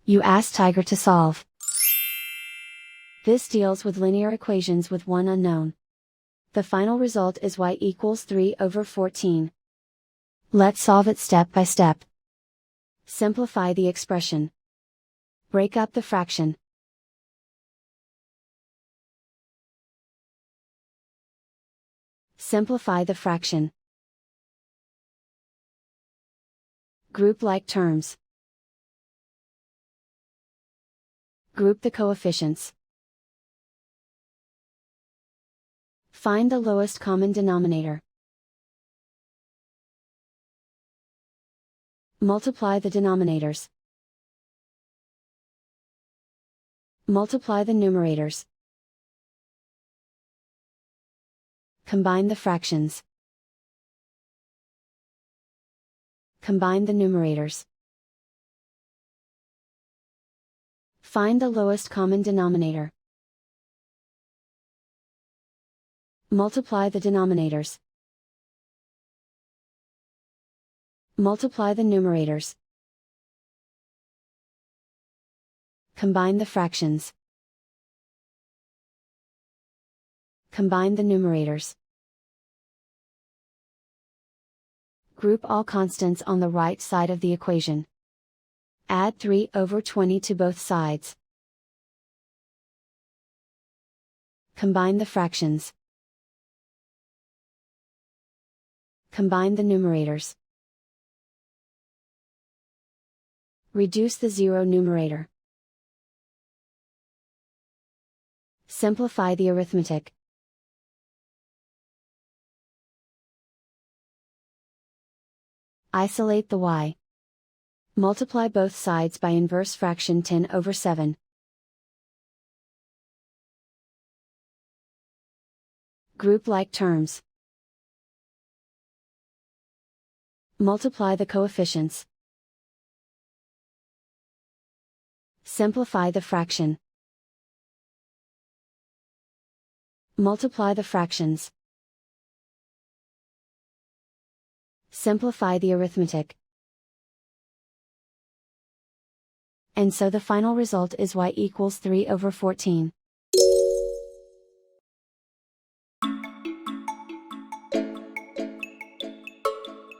You ask Tiger to solve. This deals with linear equations with one unknown. The final result is y equals 3/14. Let's solve it step by step. Simplify the expression. Break up the fraction. Simplify the fraction. Group like terms. Group the coefficients. Find the lowest common denominator. Multiply the denominators. Multiply the numerators. Combine the fractions. Combine the numerators. Find the lowest common denominator. Multiply the denominators. Multiply the numerators. Combine the fractions. Combine the numerators. Group all constants on the right side of the equation. Add 3/20 to both sides. Combine the fractions. Combine the numerators. Reduce the zero numerator. Simplify the arithmetic. Isolate the y. Multiply both sides by inverse fraction 10/7. Group like terms. Multiply the coefficients. Simplify the fraction. Multiply the fractions. Simplify the arithmetic. And so the final result is y equals 3/14.